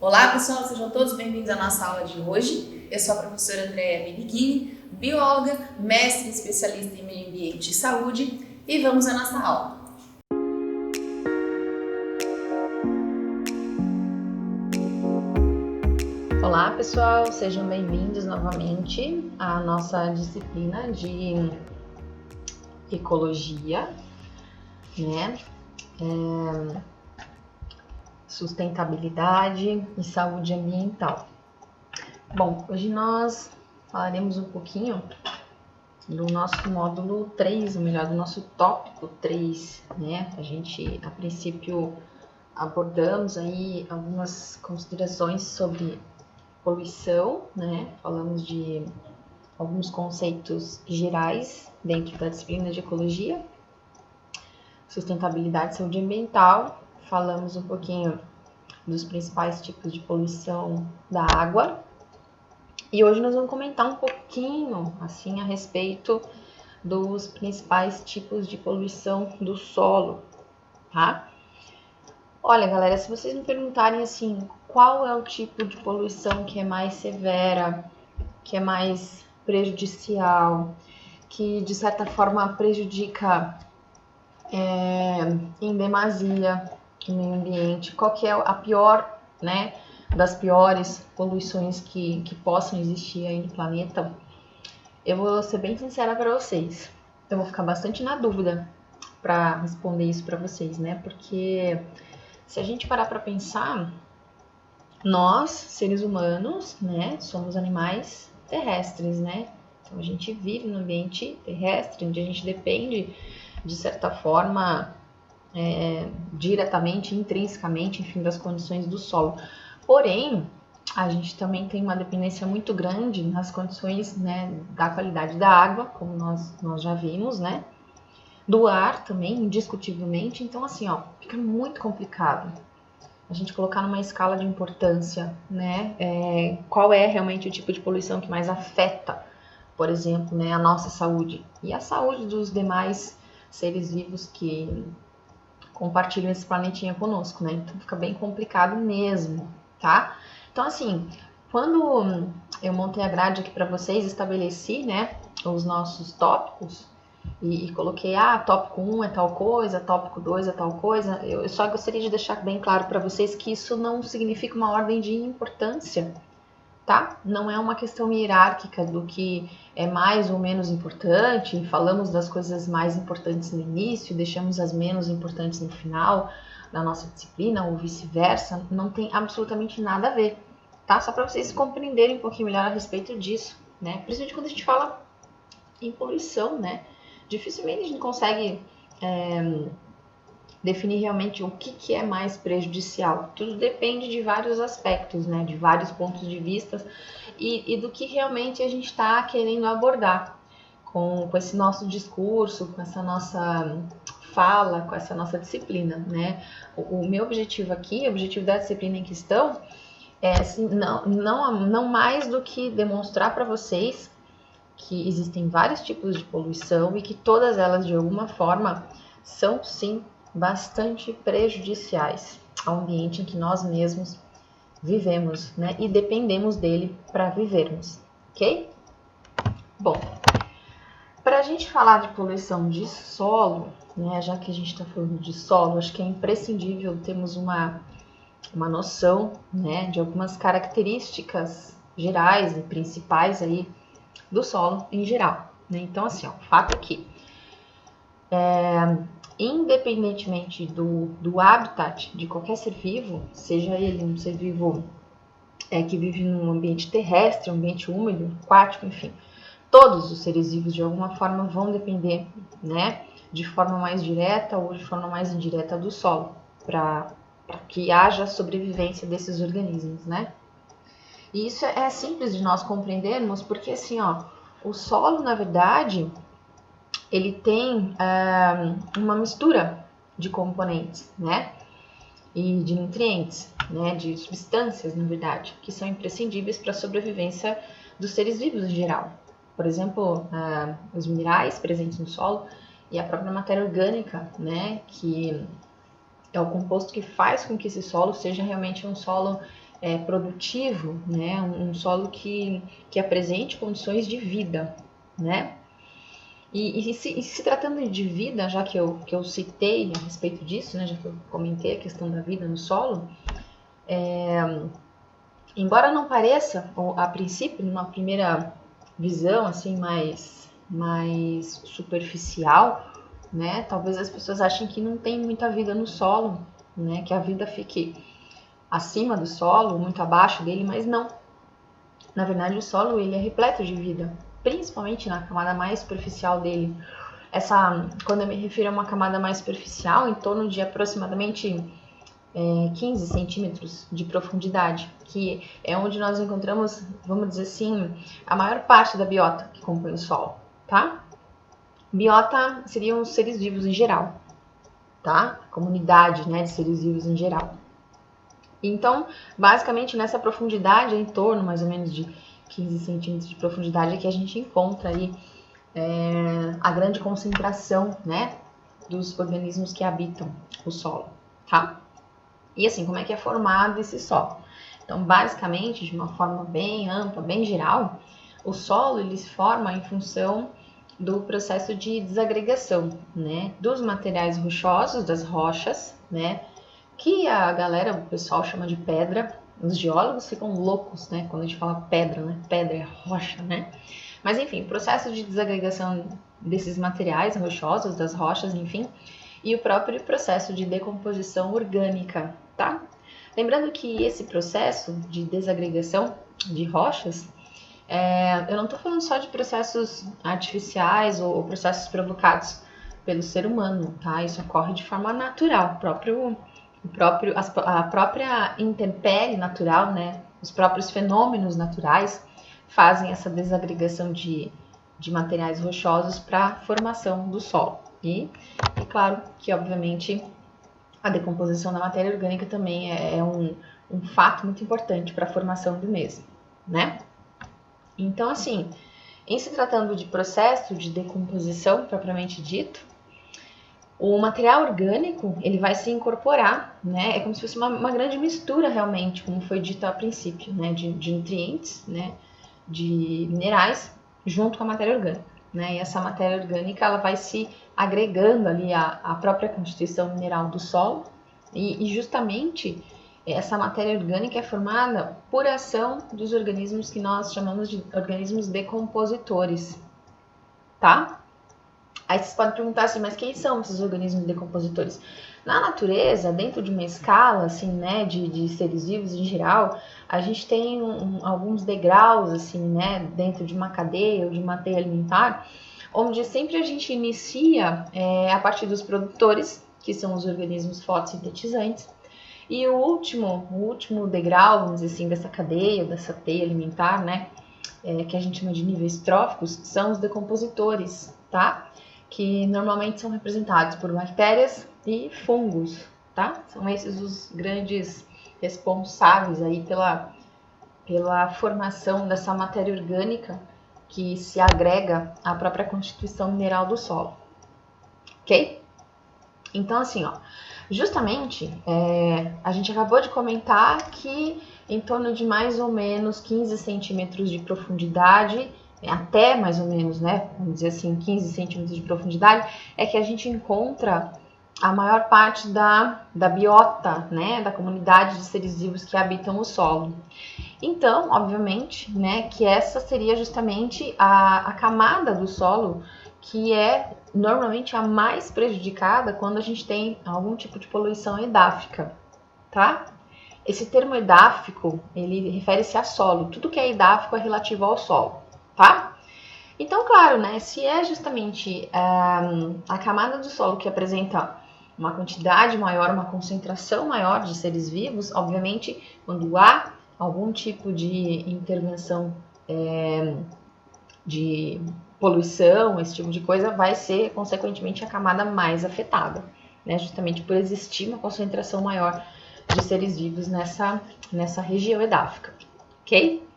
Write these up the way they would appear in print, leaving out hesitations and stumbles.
Olá pessoal, sejam todos bem-vindos à nossa aula de hoje. Eu sou a professora Andréa Benighini, bióloga, mestre e especialista em meio ambiente e saúde, e vamos à nossa aula. Olá pessoal, sejam bem-vindos novamente à nossa disciplina de ecologia, né? Sustentabilidade e saúde ambiental. Bom, hoje nós falaremos um pouquinho do nosso módulo 3, ou melhor, do nosso tópico 3, né? A gente, a princípio, abordamos aí algumas considerações sobre poluição, né? Falamos de alguns conceitos gerais dentro da disciplina de ecologia, sustentabilidade e saúde ambiental. Falamos um pouquinho dos principais tipos de poluição da água. E hoje nós vamos comentar um pouquinho, assim, a respeito dos principais tipos de poluição do solo, tá? Olha, galera, se vocês me perguntarem, assim, qual é o tipo de poluição que é mais severa, que é mais prejudicial, que de certa forma prejudica em demasia o meio ambiente, qual que é a pior, né, das piores poluições que possam existir aí no planeta, eu vou ser bem sincera para vocês. Eu vou ficar bastante na dúvida para responder isso para vocês, né? Porque se a gente parar para pensar, nós, seres humanos, né, somos animais terrestres, né? Então a gente vive no ambiente terrestre, onde a gente depende, de certa forma, diretamente, intrinsecamente, enfim, das condições do solo. Porém, a gente também tem uma dependência muito grande nas condições, né, da qualidade da água, como nós já vimos, né? Do ar também, indiscutivelmente. Então, assim, ó, fica muito complicado a gente colocar numa escala de importância, né? Qual é realmente o tipo de poluição que mais afeta, por exemplo, né, a nossa saúde e a saúde dos demais seres vivos que compartilham esse planetinha conosco, né? Então fica bem complicado mesmo, tá? Então, assim, quando eu montei a grade aqui para vocês, estabeleci, né, os nossos tópicos e coloquei, tópico 1 é tal coisa, tópico 2 é tal coisa, eu só gostaria de deixar bem claro para vocês que isso não significa uma ordem de importância, tá? Não é uma questão hierárquica do que é mais ou menos importante, falamos das coisas mais importantes no início, deixamos as menos importantes no final da nossa disciplina, ou vice-versa, não tem absolutamente nada a ver, tá? Só para vocês compreenderem um pouquinho melhor a respeito disso, né? Principalmente quando a gente fala em poluição, né? Dificilmente a gente consegue definir realmente o que é mais prejudicial. Tudo depende de vários aspectos, né? De vários pontos de vista e do que realmente a gente está querendo abordar com esse nosso discurso, com essa nossa fala, com essa nossa disciplina, né? O meu objetivo aqui, o objetivo da disciplina em questão é assim, não mais do que demonstrar para vocês que existem vários tipos de poluição e que todas elas, de alguma forma, são sim bastante prejudiciais ao ambiente em que nós mesmos vivemos, né? E dependemos dele para vivermos, ok? Bom, para a gente falar de poluição de solo, né? Já que a gente está falando de solo, acho que é imprescindível termos uma noção, né? De algumas características gerais e principais aí do solo em geral, né? Então, assim, ó, fato aqui, independentemente do habitat de qualquer ser vivo, seja ele um ser vivo que vive num ambiente terrestre, um ambiente úmido, aquático, enfim, todos os seres vivos de alguma forma vão depender, né, de forma mais direta ou de forma mais indireta do solo, para que haja sobrevivência desses organismos, né? E isso é simples de nós compreendermos, porque assim, ó, o solo, na verdade, ele tem uma mistura de componentes, né? E de nutrientes, né? De substâncias, na verdade, que são imprescindíveis para a sobrevivência dos seres vivos em geral. Por exemplo, os minerais presentes no solo e a própria matéria orgânica, né? Que é o composto que faz com que esse solo seja realmente um solo produtivo, né? Um solo que apresente condições de vida, né? E se tratando de vida, já que eu citei a respeito disso, né? Já que eu comentei a questão da vida no solo, embora não pareça, a princípio, numa primeira visão assim mais superficial, né? Talvez as pessoas achem que não tem muita vida no solo, né? Que a vida fique acima do solo, muito abaixo dele, mas não. Na verdade, o solo ele é repleto de vida, principalmente na camada mais superficial dele. Quando eu me refiro a uma camada mais superficial, em torno de aproximadamente 15 centímetros de profundidade, que é onde nós encontramos, vamos dizer assim, a maior parte da biota que compõe o solo, tá? Biota seriam os seres vivos em geral, tá? Comunidade, né, de seres vivos em geral. Então, basicamente, nessa profundidade, em torno mais ou menos de 15 centímetros de profundidade, é que a gente encontra aí a grande concentração, né, dos organismos que habitam o solo, tá? E assim, como é que é formado esse solo? Então, basicamente, de uma forma bem ampla, bem geral, o solo ele se forma em função do processo de desagregação, né, dos materiais rochosos, das rochas, né, que a galera, o pessoal chama de pedra. Os geólogos ficam loucos, né, quando a gente fala pedra, né, pedra é rocha, né. Mas enfim, o processo de desagregação desses materiais rochosos, das rochas, enfim, e o próprio processo de decomposição orgânica, tá? Lembrando que esse processo de desagregação de rochas, eu não estou falando só de processos artificiais ou processos provocados pelo ser humano, tá? Isso ocorre de forma natural, a própria intempérie natural, né? Os próprios fenômenos naturais fazem essa desagregação de materiais rochosos para a formação do solo. E é claro que, obviamente, a decomposição da matéria orgânica também é um fato muito importante para a formação do mesmo, né? Então, assim, em se tratando de processo de decomposição propriamente dito, o material orgânico ele vai se incorporar, né? É como se fosse uma grande mistura realmente, como foi dito a princípio, né? De nutrientes, né? De minerais junto com a matéria orgânica, né? E essa matéria orgânica ela vai se agregando ali à própria constituição mineral do solo e justamente essa matéria orgânica é formada por ação dos organismos que nós chamamos de organismos decompositores, tá? Aí vocês podem perguntar assim, mas quem são esses organismos decompositores? Na natureza, dentro de uma escala, assim, né, de seres vivos em geral, a gente tem alguns degraus, assim, né, dentro de uma cadeia ou de uma teia alimentar, onde sempre a gente inicia a partir dos produtores, que são os organismos fotossintetizantes, e o último degrau, vamos dizer assim, dessa cadeia, dessa teia alimentar, né, que a gente chama de níveis tróficos, são os decompositores, tá? Que normalmente são representados por bactérias e fungos, tá? São esses os grandes responsáveis aí pela formação dessa matéria orgânica que se agrega à própria constituição mineral do solo, ok? Então, assim, ó, justamente a gente acabou de comentar que em torno de mais ou menos 15 centímetros de profundidade, até mais ou menos, né, vamos dizer assim, 15 centímetros de profundidade, é que a gente encontra a maior parte da biota, né, da comunidade de seres vivos que habitam o solo. Então, obviamente, né, que essa seria justamente a camada do solo que é normalmente a mais prejudicada quando a gente tem algum tipo de poluição edáfica, tá? Esse termo edáfico, ele refere-se a solo. Tudo que é edáfico é relativo ao solo, tá? Então, claro, né, se é justamente a camada do solo que apresenta uma quantidade maior, uma concentração maior de seres vivos, obviamente, quando há algum tipo de intervenção de poluição, esse tipo de coisa, vai ser, consequentemente, a camada mais afetada, né, justamente por existir uma concentração maior de seres vivos nessa região edáfica, ok?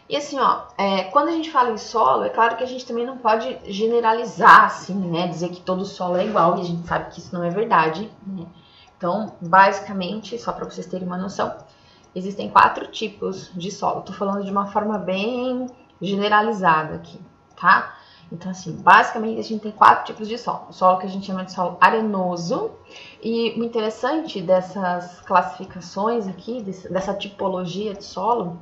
E assim, ó, quando a gente fala em solo, é claro que a gente também não pode generalizar, assim, né, dizer que todo solo é igual, e a gente sabe que isso não é verdade, né? Então, basicamente, só para vocês terem uma noção, existem 4 tipos de solo. Tô falando de uma forma bem generalizada aqui, tá? Então, assim, basicamente a gente tem 4 tipos de solo. O solo que a gente chama de solo arenoso. E o interessante dessas classificações aqui, dessa tipologia de solo,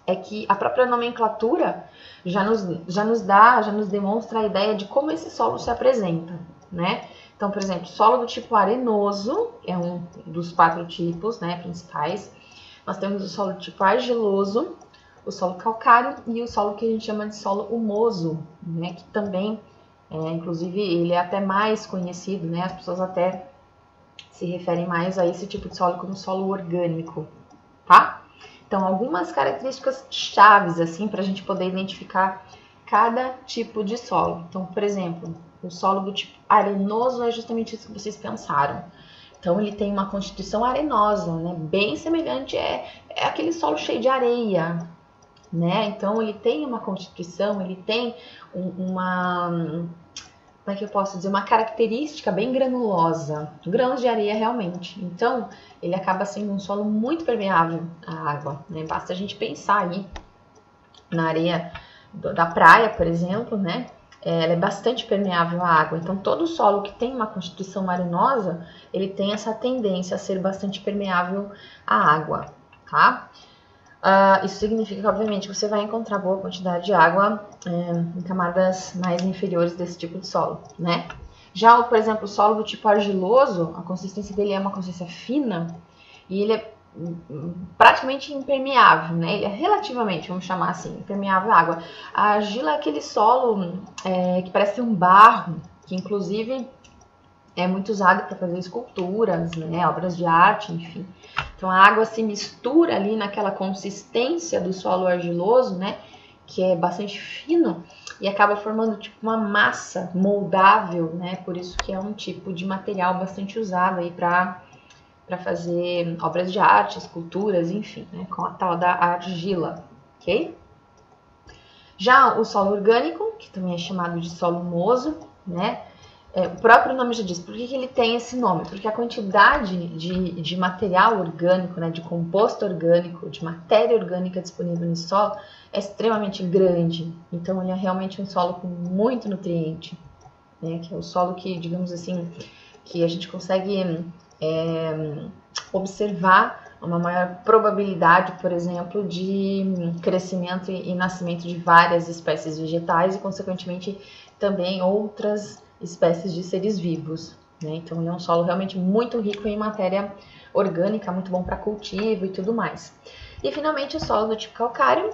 é que a própria nomenclatura já nos demonstra a ideia de como esse solo se apresenta, né? Então, por exemplo, solo do tipo arenoso é um dos 4 tipos, né, principais. Nós temos o solo do tipo argiloso, o solo calcário e o solo que a gente chama de solo humoso, né, que também, inclusive, ele é até mais conhecido, né, as pessoas até se referem mais a esse tipo de solo como solo orgânico, tá? Então, algumas características chaves, assim, para a gente poder identificar cada tipo de solo. Então, por exemplo, o solo do tipo arenoso é justamente isso que vocês pensaram. Então, ele tem uma constituição arenosa, né? Bem semelhante, é aquele solo cheio de areia, né? Então, ele tem uma constituição, ele tem uma, como é que eu posso dizer, uma característica bem granulosa, grãos de areia realmente. Então, ele acaba sendo um solo muito permeável à água, né? Basta a gente pensar aí na areia da praia, por exemplo, né? Ela é bastante permeável à água. Então, todo solo que tem uma constituição arenosa, ele tem essa tendência a ser bastante permeável à água, tá? Isso significa, obviamente, que você vai encontrar boa quantidade de água em camadas mais inferiores desse tipo de solo, né? Já, por exemplo, o solo do tipo argiloso, a consistência dele é uma consistência fina e ele é praticamente impermeável, né? Ele é relativamente, vamos chamar assim, impermeável à água. A argila é aquele solo que parece um barro, que inclusive é muito usado para fazer esculturas, né? Obras de arte, enfim. Então a água se mistura ali naquela consistência do solo argiloso, né? Que é bastante fino e acaba formando tipo uma massa moldável, né? Por isso que é um tipo de material bastante usado aí para fazer obras de arte, esculturas, enfim, né? Com a tal da argila, ok? Já o solo orgânico, que também é chamado de solo humoso, né? O próprio nome já diz, por que ele tem esse nome? Porque a quantidade de material orgânico, né, de composto orgânico, de matéria orgânica disponível no solo é extremamente grande. Então, ele é realmente um solo com muito nutriente, né, que é o solo que, digamos assim, que a gente consegue observar uma maior probabilidade, por exemplo, de crescimento e nascimento de várias espécies vegetais e, consequentemente, também outras espécies de seres vivos, né? Então, ele é um solo realmente muito rico em matéria orgânica, muito bom para cultivo e tudo mais. E, finalmente, o solo do tipo calcário,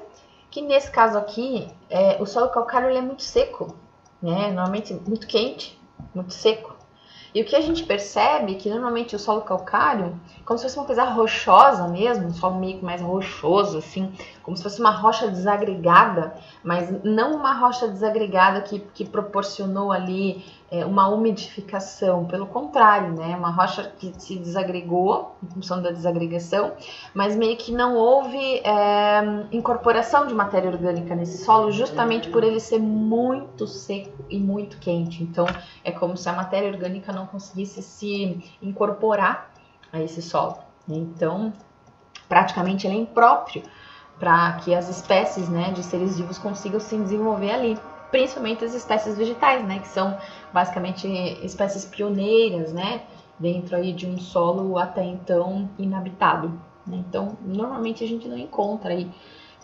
que nesse caso aqui, o solo calcário ele é muito seco, né? Normalmente muito quente, muito seco. E o que a gente percebe é que normalmente o solo calcário, como se fosse uma coisa rochosa mesmo, um solo meio que mais rochoso, assim, como se fosse uma rocha desagregada, mas não uma rocha desagregada que proporcionou ali uma umidificação, pelo contrário, né? Uma rocha que se desagregou em função da desagregação, mas meio que não houve incorporação de matéria orgânica nesse solo, justamente por ele ser muito seco e muito quente. Então, é como se a matéria orgânica não conseguisse se incorporar a esse solo. Então, praticamente ele é impróprio para que as espécies, né, de seres vivos consigam se desenvolver ali, principalmente as espécies vegetais, né, que são basicamente espécies pioneiras, né, dentro aí de um solo até então inabitado. Então, normalmente a gente não encontra aí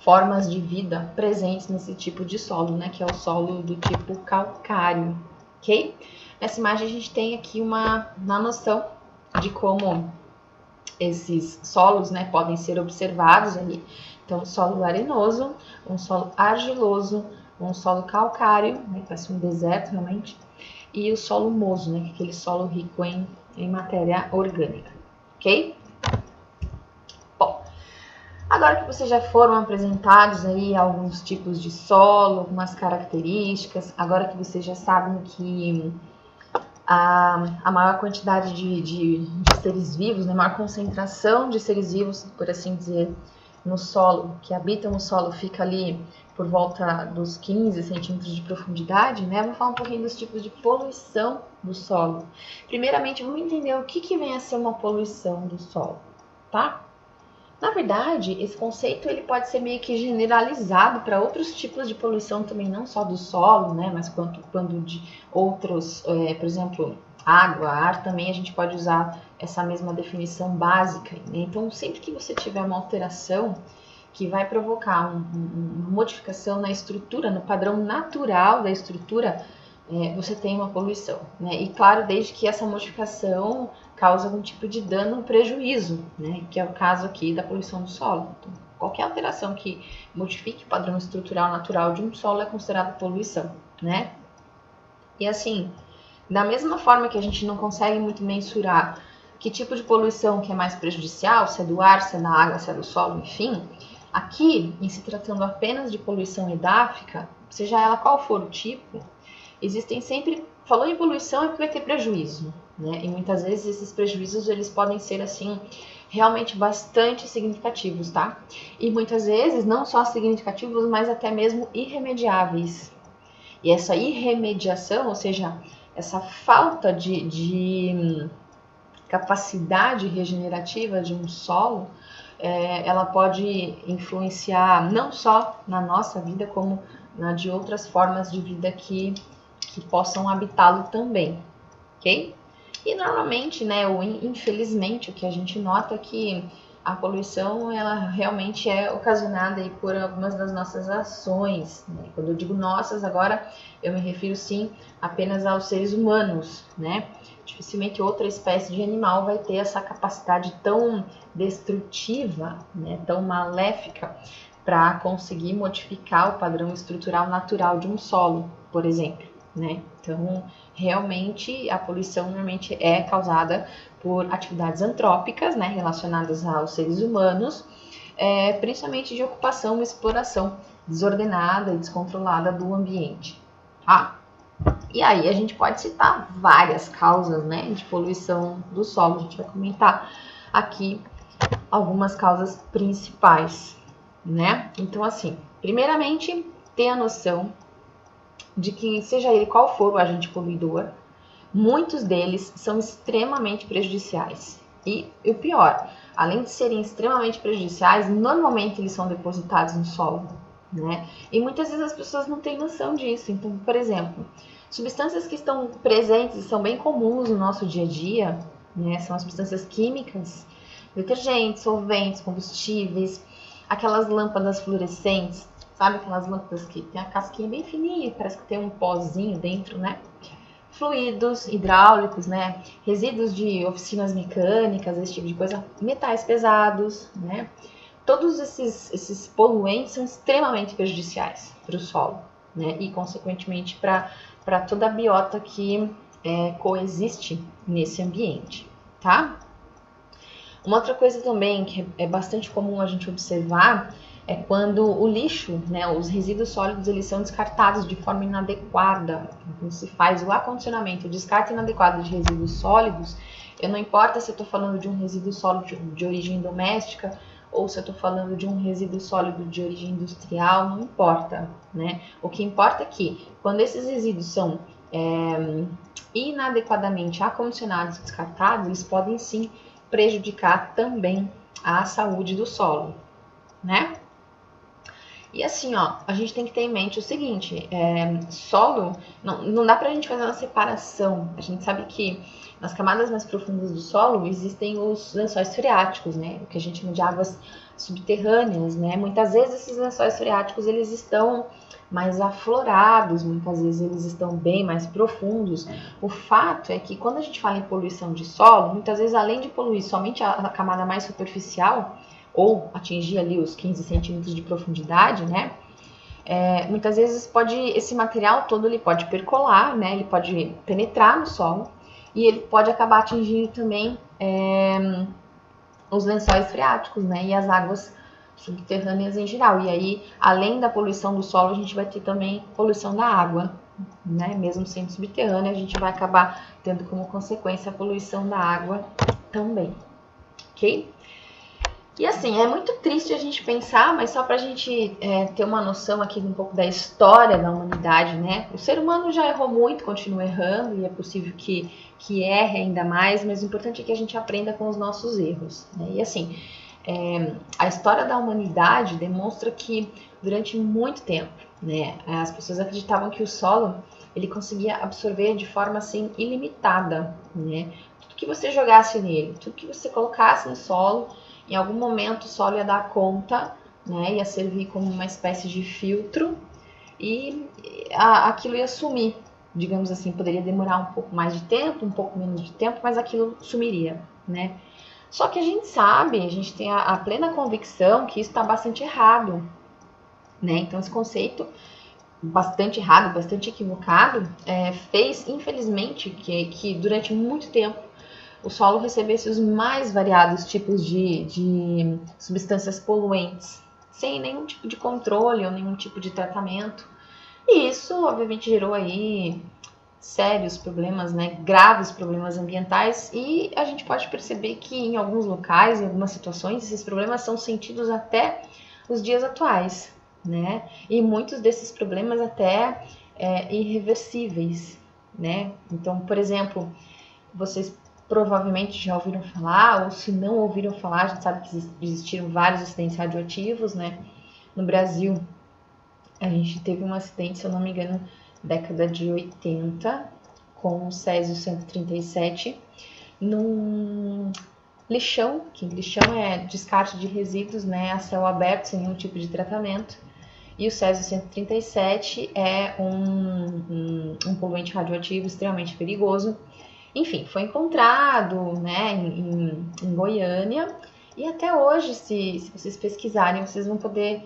formas de vida presentes nesse tipo de solo, né, que é o solo do tipo calcário, ok? Nessa imagem a gente tem aqui uma noção de como esses solos, né, podem ser observados ali. Então, solo arenoso, um solo argiloso, um solo calcário, né, que parece um deserto realmente, e o solo humoso, né, que é aquele solo rico em matéria orgânica, ok? Bom, agora que vocês já foram apresentados aí alguns tipos de solo, algumas características, agora que vocês já sabem que a maior quantidade de seres vivos, né, a maior concentração de seres vivos, por assim dizer, no solo, que habitam o solo, fica ali por volta dos 15 centímetros de profundidade, né? Vamos falar um pouquinho dos tipos de poluição do solo. Primeiramente, vamos entender o que vem a ser uma poluição do solo, tá? Na verdade, esse conceito ele pode ser meio que generalizado para outros tipos de poluição também, não só do solo, né, mas quando de outros, por exemplo, água, ar, também a gente pode usar essa mesma definição básica. Né? Então, sempre que você tiver uma alteração que vai provocar uma modificação na estrutura, no padrão natural da estrutura, você tem uma poluição, né? E claro, desde que essa modificação cause algum tipo de dano ou prejuízo, né? Que é o caso aqui da poluição do solo. Então, qualquer alteração que modifique o padrão estrutural natural de um solo é considerada poluição, né? E assim, da mesma forma que a gente não consegue muito mensurar que tipo de poluição que é mais prejudicial, se é do ar, se é da água, se é do solo, enfim, aqui, em se tratando apenas de poluição edáfica, seja ela qual for o tipo, existem sempre, falou em poluição é porque vai ter prejuízo, né? E muitas vezes esses prejuízos eles podem ser assim realmente bastante significativos, tá? E muitas vezes não só significativos, mas até mesmo irremediáveis. E essa irremediação, ou seja, essa falta de capacidade regenerativa de um solo, ela pode influenciar não só na nossa vida, como na de outras formas de vida que possam habitá-lo também, ok? E normalmente, né, ou infelizmente, o que a gente nota é que a poluição, ela realmente é ocasionada aí por algumas das nossas ações, né? Quando eu digo nossas, agora eu me refiro sim apenas aos seres humanos, né? Dificilmente outra espécie de animal vai ter essa capacidade tão destrutiva, né, tão maléfica, para conseguir modificar o padrão estrutural natural de um solo, por exemplo. Né? Então, realmente, a poluição normalmente é causada por atividades antrópicas, né, relacionadas aos seres humanos, principalmente de ocupação e exploração desordenada e descontrolada do ambiente. Tá? E aí a gente pode citar várias causas, né, de poluição do solo. A gente vai comentar aqui algumas causas principais, né? Então, assim, primeiramente, ter a noção de que, seja ele qual for o agente poluidor, muitos deles são extremamente prejudiciais. E o pior, além de serem extremamente prejudiciais, normalmente eles são depositados no solo, né? E muitas vezes as pessoas não têm noção disso. Então, por exemplo, substâncias que estão presentes e são bem comuns no nosso dia a dia, né, são as substâncias químicas, detergentes, solventes, combustíveis, aquelas lâmpadas fluorescentes, sabe aquelas lâmpadas que tem a casquinha bem fininha, parece que tem um pozinho dentro, né? Fluidos hidráulicos, né? Resíduos de oficinas mecânicas, esse tipo de coisa, metais pesados, né? Todos esses poluentes são extremamente prejudiciais para o solo, né? E, consequentemente, para toda a biota que coexiste nesse ambiente, tá? Uma outra coisa também que é bastante comum a gente observar é quando o lixo, né, os resíduos sólidos, eles são descartados de forma inadequada. Quando se faz o acondicionamento, o descarte inadequado de resíduos sólidos, não importa se eu estou falando de um resíduo sólido de origem doméstica ou se eu estou falando de um resíduo sólido de origem industrial, não importa, né? O que importa é que quando esses resíduos são inadequadamente acondicionados e descartados, eles podem sim prejudicar também a saúde do solo, né? E assim, ó, a gente tem que ter em mente o seguinte, solo, não dá pra gente fazer uma separação. A gente sabe que nas camadas mais profundas do solo existem os lençóis freáticos, né? O que a gente chama de águas subterrâneas, né? Muitas vezes esses lençóis freáticos, eles estão mais aflorados, muitas vezes eles estão bem mais profundos. O fato é que quando a gente fala em poluição de solo, muitas vezes além de poluir somente a camada mais superficial, ou atingir ali os 15 centímetros de profundidade, né? Muitas vezes esse material todo ele pode percolar, né? Ele pode penetrar no solo e ele pode acabar atingindo também os lençóis freáticos, né? E as águas subterrâneas em geral. E aí, além da poluição do solo, a gente vai ter também poluição da água, né? Mesmo sendo subterrânea, a gente vai acabar tendo como consequência a poluição da água também, ok? E assim, é muito triste a gente pensar, mas só para a gente ter uma noção aqui um pouco da história da humanidade, né? O ser humano já errou muito, continua errando, e é possível que erre ainda mais, mas o importante é que a gente aprenda com os nossos erros, né? E assim, A história da humanidade demonstra que durante muito tempo, né, as pessoas acreditavam que o solo ele conseguia absorver de forma assim ilimitada, né? Tudo que você jogasse nele, tudo que você colocasse no solo, em algum momento o solo ia dar conta, né? Ia servir como uma espécie de filtro e aquilo ia sumir, digamos assim, poderia demorar um pouco mais de tempo, um pouco menos de tempo, mas aquilo sumiria, né? Só que a gente sabe, a gente tem a plena convicção que isso está bastante errado, né? Então esse conceito bastante errado, bastante equivocado, fez, infelizmente, que durante muito tempo o solo recebesse os mais variados tipos de substâncias poluentes, sem nenhum tipo de controle ou nenhum tipo de tratamento. E isso, obviamente, gerou aí sérios problemas, né, graves problemas ambientais, e a gente pode perceber que em alguns locais, em algumas situações, esses problemas são sentidos até os dias atuais, né? E muitos desses problemas até irreversíveis, né? Então, por exemplo, vocês provavelmente já ouviram falar, ou se não ouviram falar, a gente sabe que existiram vários acidentes radioativos, né? No Brasil, a gente teve um acidente, se eu não me engano, década de 80, com o Césio 137, num lixão, que lixão é descarte de resíduos, né, a céu aberto, sem nenhum tipo de tratamento. E o Césio 137 é um poluente radioativo extremamente perigoso. Enfim, foi encontrado, né, em Goiânia, e até hoje, se vocês pesquisarem, vocês vão poder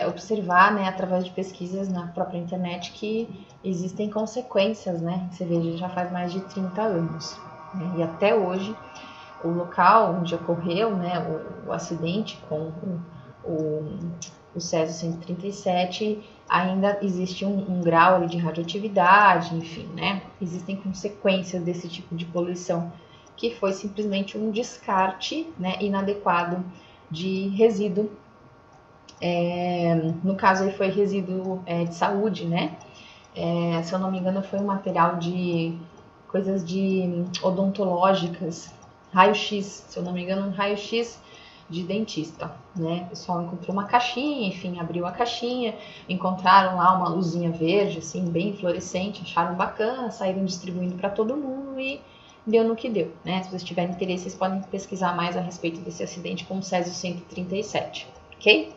observar, né, através de pesquisas na própria internet, que existem consequências, né? Você vê, já faz mais de 30 anos. Né, e até hoje, o local onde ocorreu, né, o acidente com o Césio 137, ainda existe um grau ali de radioatividade, enfim, né? Existem consequências desse tipo de poluição, que foi simplesmente um descarte, né, inadequado de resíduo. No caso aí foi resíduo de saúde, né? Se eu não me engano, foi um material de coisas de odontológicas, raio-x, se eu não me engano, um raio-x de dentista, né? O pessoal encontrou uma caixinha, enfim, abriu a caixinha, encontraram lá uma luzinha verde, assim, bem fluorescente, acharam bacana, saíram distribuindo para todo mundo e deu no que deu, né? Se vocês tiverem interesse, vocês podem pesquisar mais a respeito desse acidente com o Césio 137, ok?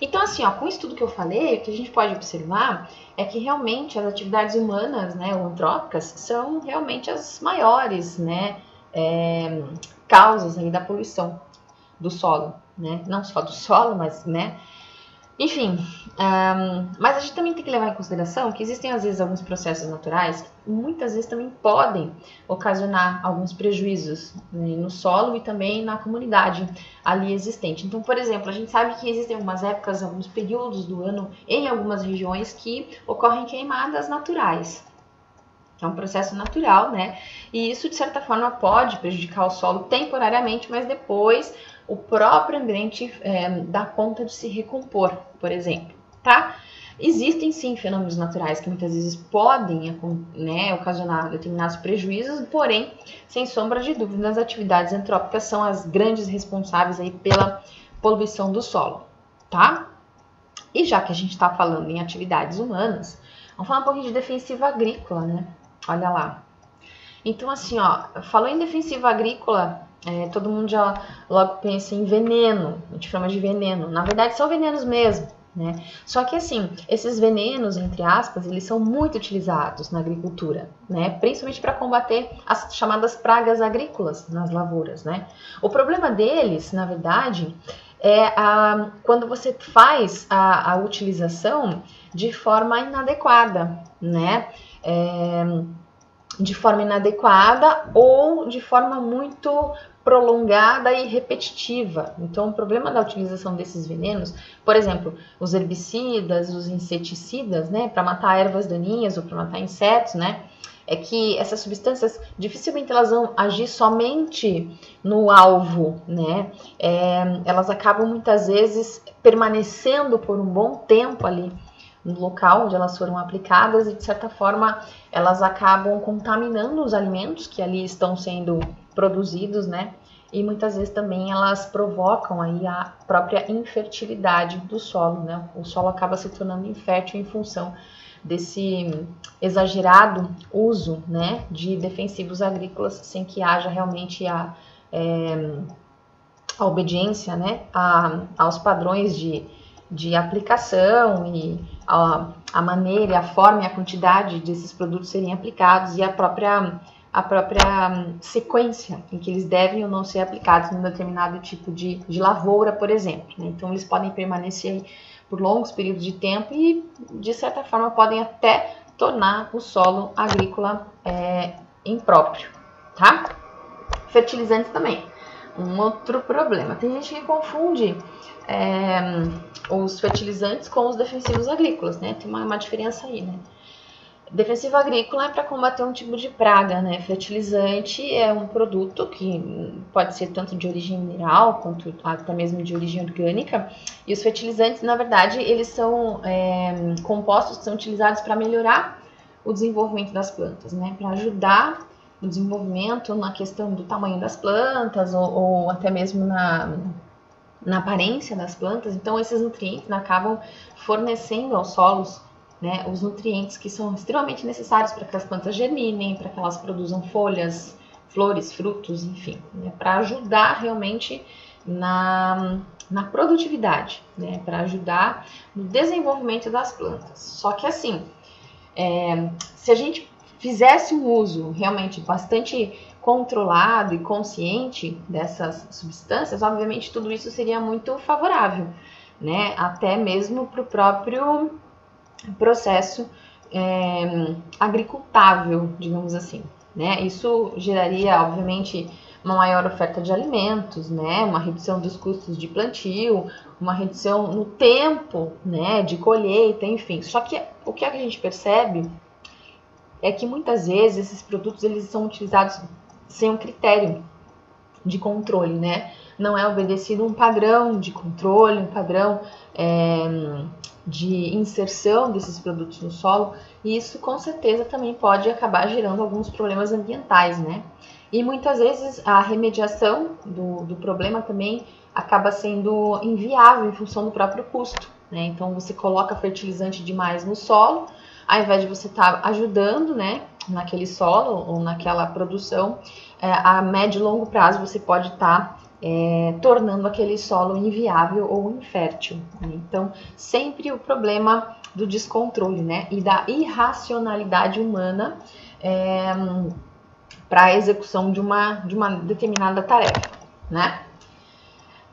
Então, assim, ó, com isso tudo que eu falei, o que a gente pode observar é que realmente as atividades humanas, né, ou antrópicas, são realmente as maiores, né, causas aí da poluição do solo, né? Não só do solo, mas, né? Enfim, mas a gente também tem que levar em consideração que existem, às vezes, alguns processos naturais que muitas vezes também podem ocasionar alguns prejuízos, né, no solo e também na comunidade ali existente. Então, por exemplo, a gente sabe que existem algumas épocas, alguns períodos do ano, em algumas regiões, que ocorrem queimadas naturais. É um processo natural, né? E isso, de certa forma, pode prejudicar o solo temporariamente, mas depois o próprio ambiente dá conta de se recompor, por exemplo, tá? Existem, sim, fenômenos naturais que muitas vezes podem, né, ocasionar determinados prejuízos, porém, sem sombra de dúvida, as atividades antrópicas são as grandes responsáveis aí pela poluição do solo, tá? E já que a gente está falando em atividades humanas, vamos falar um pouquinho de defensiva agrícola, né? Olha lá. Então, assim, ó, falou em defensiva agrícola, todo mundo já logo pensa em veneno, a gente chama de veneno. Na verdade, são venenos mesmo, né? Só que, assim, esses venenos, entre aspas, eles são muito utilizados na agricultura, né? Principalmente para combater as chamadas pragas agrícolas nas lavouras, né? O problema deles, na verdade, quando você faz a utilização de forma inadequada, né? De forma inadequada ou de forma muito prolongada e repetitiva. Então, o problema da utilização desses venenos, por exemplo, os herbicidas, os inseticidas, né, para matar ervas daninhas ou para matar insetos, né, é que essas substâncias dificilmente elas vão agir somente no alvo, né? Elas acabam muitas vezes permanecendo por um bom tempo ali no local onde elas foram aplicadas e, de certa forma, elas acabam contaminando os alimentos que ali estão sendo produzidos, né? e muitas vezes também elas provocam aí a própria infertilidade do solo, né? O solo acaba se tornando infértil em função desse exagerado uso, né, de defensivos agrícolas sem que haja realmente a obediência, né, aos padrões de aplicação e a maneira, a forma e a quantidade desses produtos serem aplicados e a própria sequência em que eles devem ou não ser aplicados num determinado tipo de lavoura, por exemplo, né? Então eles podem permanecer aí por longos períodos de tempo e, de certa forma, podem até tornar o solo agrícola impróprio, tá? Fertilizantes também. Um outro problema. Tem gente que confunde os fertilizantes com os defensivos agrícolas, né? Tem uma diferença aí, né? Defensivo agrícola é para combater um tipo de praga, né? Fertilizante é um produto que pode ser tanto de origem mineral quanto até mesmo de origem orgânica. E os fertilizantes, na verdade, eles são compostos que são utilizados para melhorar o desenvolvimento das plantas, né? Para ajudar no desenvolvimento, na questão do tamanho das plantas ou até mesmo na aparência das plantas. Então, esses nutrientes acabam fornecendo aos solos, né, os nutrientes que são extremamente necessários para que as plantas germinem, para que elas produzam folhas, flores, frutos, enfim, né, para ajudar realmente na produtividade, né, para ajudar no desenvolvimento das plantas. Só que assim, se a gente fizesse um uso realmente bastante controlado e consciente dessas substâncias, obviamente tudo isso seria muito favorável, né, até mesmo para o próprio processo agricultável, digamos assim, né? Isso geraria, obviamente, uma maior oferta de alimentos, né? Uma redução dos custos de plantio, uma redução no tempo, né, de colheita, enfim. Só que o que a gente percebe é que muitas vezes esses produtos eles são utilizados sem um critério de controle, né? Não é obedecido um padrão de controle, um padrão de inserção desses produtos no solo, e isso com certeza também pode acabar gerando alguns problemas ambientais, né? E muitas vezes a remediação do problema também acaba sendo inviável em função do próprio custo, né? Então você coloca fertilizante demais no solo, ao invés de você estar ajudando, né, naquele solo ou naquela produção, a médio e longo prazo você pode estar tornando aquele solo inviável ou infértil, né? Então, sempre o problema do descontrole, né, e da irracionalidade humana para a execução de uma determinada tarefa, né?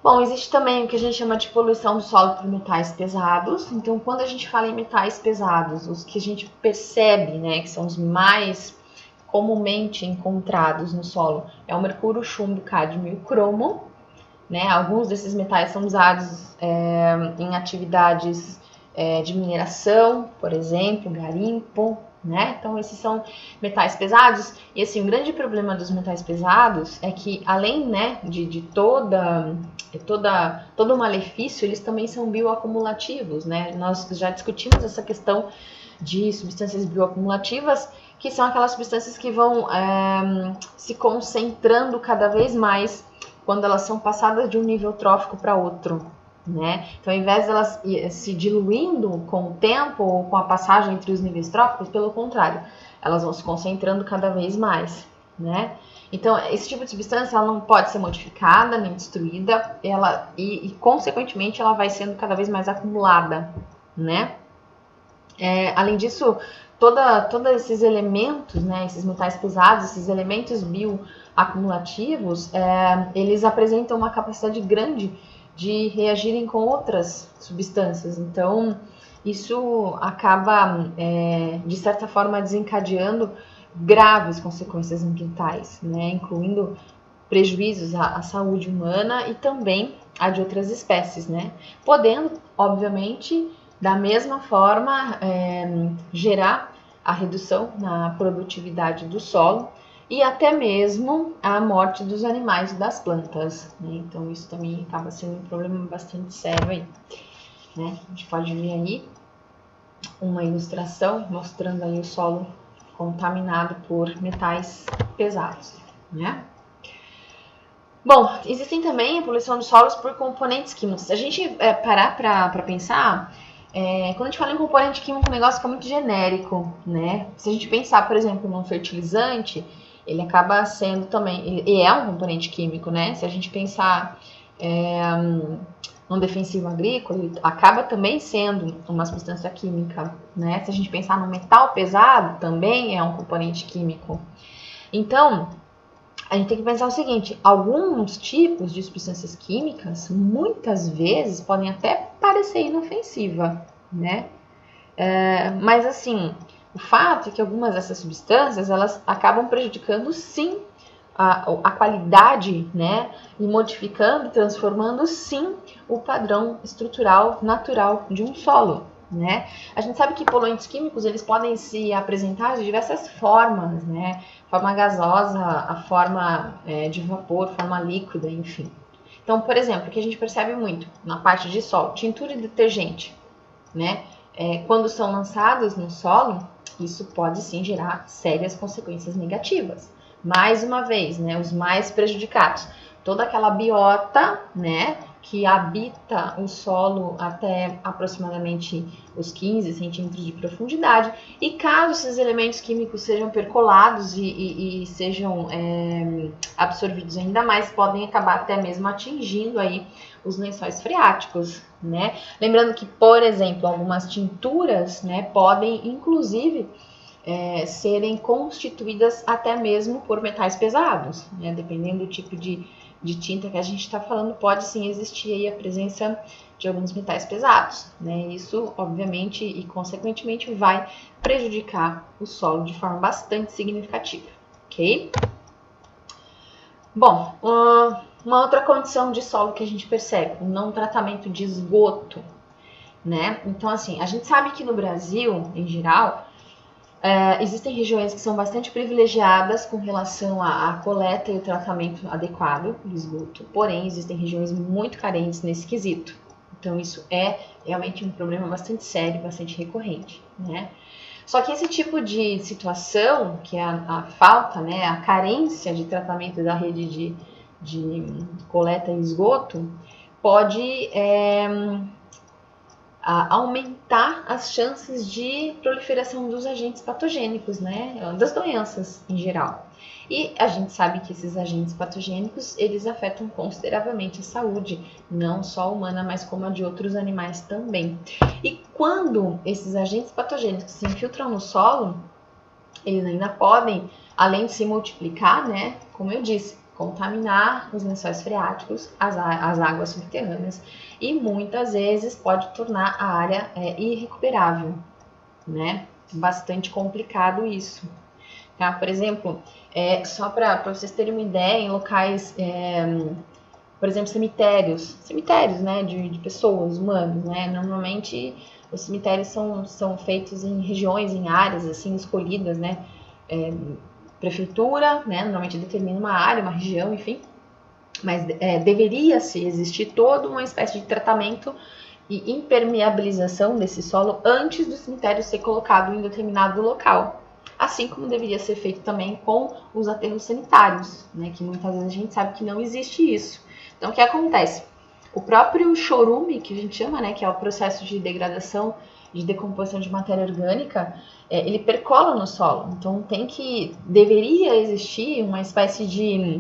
Bom, existe também o que a gente chama de poluição do solo por metais pesados. Então, quando a gente fala em metais pesados, os que a gente percebe, né, que são os mais comumente encontrados no solo, é o mercúrio, chumbo, cádmio e o cromo, né? Alguns desses metais são usados em atividades de mineração, por exemplo, garimpo, né? Então esses são metais pesados. E assim, o grande problema dos metais pesados é que além, né, de todo o malefício, eles também são bioacumulativos, né? Nós já discutimos essa questão de substâncias bioacumulativas, que são aquelas substâncias que vão se concentrando cada vez mais quando elas são passadas de um nível trófico para outro, né? Então, ao invés de elas se diluindo com o tempo ou com a passagem entre os níveis tróficos, pelo contrário, elas vão se concentrando cada vez mais, né? Então, esse tipo de substância ela não pode ser modificada nem destruída, e consequentemente, ela vai sendo cada vez mais acumulada, né? Além disso, todos esses elementos, né, esses metais pesados, esses elementos bioacumulativos, eles apresentam uma capacidade grande de reagirem com outras substâncias. Então, isso acaba, de certa forma, desencadeando graves consequências ambientais, né, incluindo prejuízos à saúde humana e também à de outras espécies, né, podendo, obviamente, da mesma forma, gerar a redução na produtividade do solo e até mesmo a morte dos animais e das plantas, né? Então isso também acaba sendo um problema bastante sério aí, né? A gente pode ver aí uma ilustração mostrando aí o solo contaminado por metais pesados, né? Bom, existem também a poluição dos solos por componentes químicos. Se a gente parar para pensar, quando a gente fala em componente químico, o negócio fica muito genérico, né? Se a gente pensar, por exemplo, num fertilizante, ele acaba sendo também, ele é um componente químico, né? Se a gente pensar num defensivo agrícola, ele acaba também sendo uma substância química, né? Se a gente pensar no metal pesado, também é um componente químico. Então, a gente tem que pensar o seguinte, alguns tipos de substâncias químicas, muitas vezes, podem até parecer inofensiva, né? Mas assim, o fato é que algumas dessas substâncias, elas acabam prejudicando sim a qualidade, né? E modificando, transformando sim o padrão estrutural natural de um solo, né? A gente sabe que poluentes químicos, eles podem se apresentar de diversas formas, né? Forma gasosa, a forma de vapor, forma líquida, enfim. Então, por exemplo, o que a gente percebe muito na parte de solo, tintura e detergente, né? Quando são lançados no solo, isso pode sim gerar sérias consequências negativas. Mais uma vez, né, os mais prejudicados, toda aquela biota, né, que habita o solo até aproximadamente os 15 centímetros de profundidade, e caso esses elementos químicos sejam percolados e sejam absorvidos ainda mais, podem acabar até mesmo atingindo aí os lençóis freáticos, né? Lembrando que, por exemplo, algumas tinturas, né, podem inclusive serem constituídas até mesmo por metais pesados, né? Dependendo do tipo de tinta que a gente está falando, pode sim existir aí a presença de alguns metais pesados, né? Isso, obviamente, e consequentemente vai prejudicar o solo de forma bastante significativa, ok? Bom, uma outra condição de solo que a gente percebe, o não tratamento de esgoto, né? Então, assim, a gente sabe que no Brasil, em geral, existem regiões que são bastante privilegiadas com relação à coleta e o tratamento adequado do esgoto, porém, existem regiões muito carentes nesse quesito. Então, isso é realmente um problema bastante sério, bastante recorrente, né? Só que esse tipo de situação, que é a falta, né, a carência de tratamento da rede de coleta e esgoto, pode aumentar as chances de proliferação dos agentes patogênicos, né, das doenças em geral. E a gente sabe que esses agentes patogênicos, eles afetam consideravelmente a saúde, não só humana, mas como a de outros animais também. E quando esses agentes patogênicos se infiltram no solo, eles ainda podem, além de se multiplicar, né, como eu disse, contaminar os lençóis freáticos, as águas subterrâneas, e muitas vezes pode tornar a área irrecuperável, né? Bastante complicado isso. Tá? Por exemplo, só para vocês terem uma ideia, em locais, por exemplo, cemitérios, né, de pessoas, humanos, né? Normalmente os cemitérios são feitos em regiões, em áreas assim escolhidas, né? Prefeitura, né, normalmente determina uma área, uma região, enfim, mas deveria-se existir toda uma espécie de tratamento e impermeabilização desse solo antes do cemitério ser colocado em determinado local. Assim como deveria ser feito também com os aterros sanitários, né, que muitas vezes a gente sabe que não existe isso. Então, o que acontece? O próprio chorume, que a gente chama, né, que é o processo de degradação, de decomposição de matéria orgânica, ele percola no solo. Então, deveria existir uma espécie de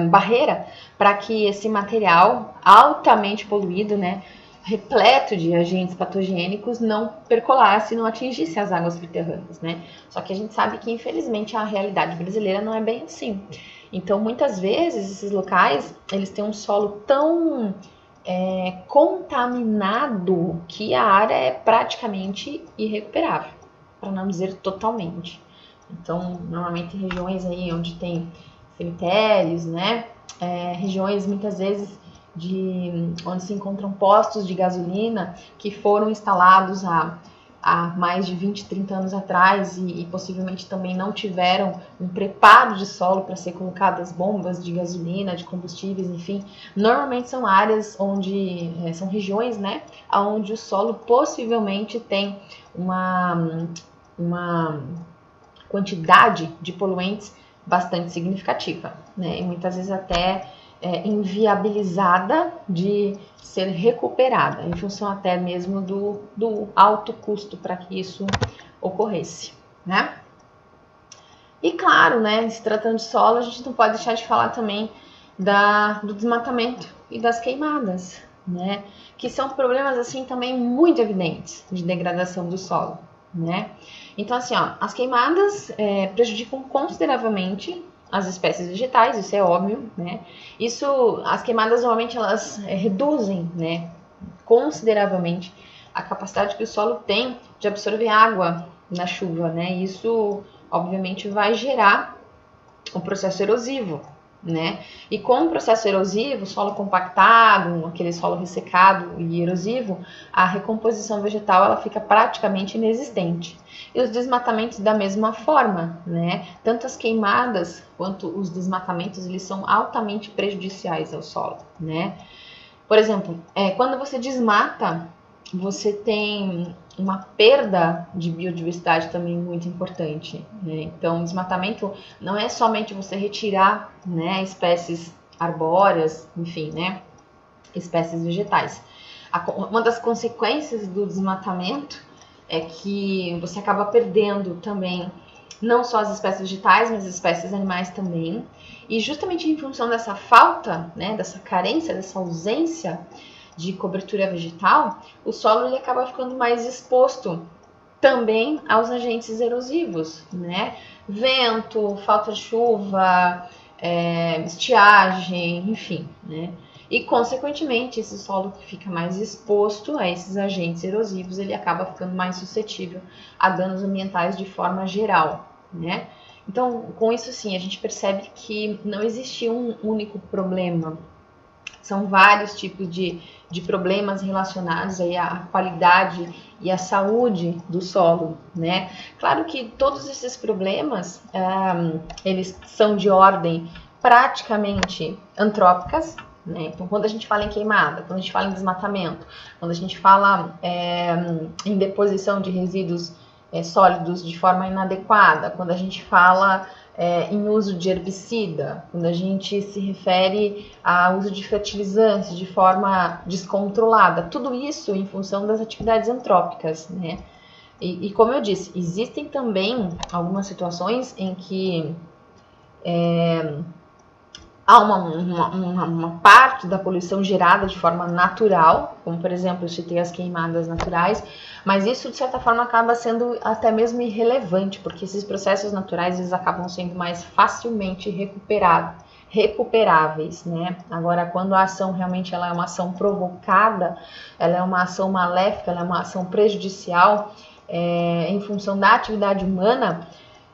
barreira para que esse material altamente poluído, né, repleto de agentes patogênicos, não percolasse, não atingisse as águas subterrâneas, né? Só que a gente sabe que, infelizmente, a realidade brasileira não é bem assim. Então, muitas vezes, esses locais, eles têm um solo tão contaminado que a área é praticamente irrecuperável, para não dizer totalmente. Então, normalmente em regiões aí onde tem cemitérios, né, regiões muitas vezes onde se encontram postos de gasolina que foram instalados há mais de 20, 30 anos atrás e possivelmente também não tiveram um preparo de solo para ser colocadas bombas de gasolina, de combustíveis, enfim. Normalmente são áreas são regiões, né, onde o solo possivelmente tem uma quantidade de poluentes bastante significativa, né? E muitas vezes até inviabilizada de ser recuperada, em função até mesmo do alto custo para que isso ocorresse, né? E claro, né, se tratando de solo, a gente não pode deixar de falar também do desmatamento e das queimadas, né? Que são problemas assim também muito evidentes de degradação do solo, né? Então assim, ó, as queimadas prejudicam consideravelmente as espécies vegetais, isso é óbvio, né? As queimadas normalmente elas reduzem, né, consideravelmente a capacidade que o solo tem de absorver água na chuva, né? Isso obviamente vai gerar um processo erosivo, né? E com o processo erosivo, solo compactado, aquele solo ressecado e erosivo, a recomposição vegetal ela fica praticamente inexistente. E os desmatamentos da mesma forma, né? Tanto as queimadas quanto os desmatamentos, eles são altamente prejudiciais ao solo, né? Por exemplo, quando você desmata, você tem uma perda de biodiversidade também muito importante, né? Então, o desmatamento não é somente você retirar, né, espécies arbóreas, enfim, né, espécies vegetais. Uma das consequências do desmatamento é que você acaba perdendo também não só as espécies vegetais, mas as espécies animais também. E justamente em função dessa falta, né, dessa carência, dessa ausência de cobertura vegetal, o solo ele acaba ficando mais exposto também aos agentes erosivos, né? Vento, falta de chuva, estiagem, enfim, né? E, consequentemente, esse solo que fica mais exposto a esses agentes erosivos, ele acaba ficando mais suscetível a danos ambientais de forma geral, né? Então, com isso, sim, a gente percebe que não existe um único problema. São vários tipos de problemas relacionados aí à qualidade e à saúde do solo, né? Claro que todos esses problemas, eles são de ordem praticamente antrópicas, né? Então, quando a gente fala em queimada, quando a gente fala em desmatamento, quando a gente fala em deposição de resíduos sólidos de forma inadequada, quando a gente fala em uso de herbicida, quando a gente se refere ao uso de fertilizantes de forma descontrolada, tudo isso em função das atividades antrópicas, né? E como eu disse, existem também algumas situações em que há uma parte da poluição gerada de forma natural, como por exemplo, eu citei as queimadas naturais, mas isso de certa forma acaba sendo até mesmo irrelevante, porque esses processos naturais eles acabam sendo mais facilmente recuperáveis, né? Agora, quando a ação realmente ela é uma ação provocada, ela é uma ação maléfica, ela é uma ação prejudicial, em função da atividade humana,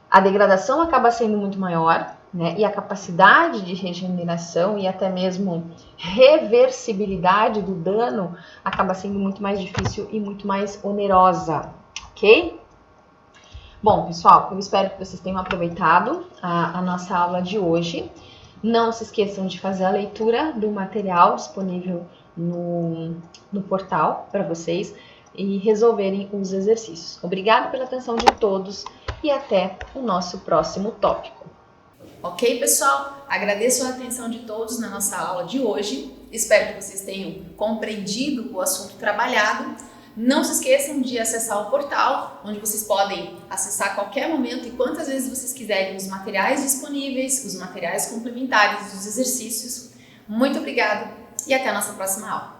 a degradação acaba sendo muito maior, né? E a capacidade de regeneração e até mesmo reversibilidade do dano acaba sendo muito mais difícil e muito mais onerosa, ok? Bom, pessoal, eu espero que vocês tenham aproveitado a nossa aula de hoje. Não se esqueçam de fazer a leitura do material disponível no portal para vocês e resolverem os exercícios. Obrigada pela atenção de todos e até o nosso próximo tópico. Ok, pessoal? Agradeço a atenção de todos na nossa aula de hoje. Espero que vocês tenham compreendido o assunto trabalhado. Não se esqueçam de acessar o portal, onde vocês podem acessar a qualquer momento e quantas vezes vocês quiserem os materiais disponíveis, os materiais complementares, os exercícios. Muito obrigada e até a nossa próxima aula.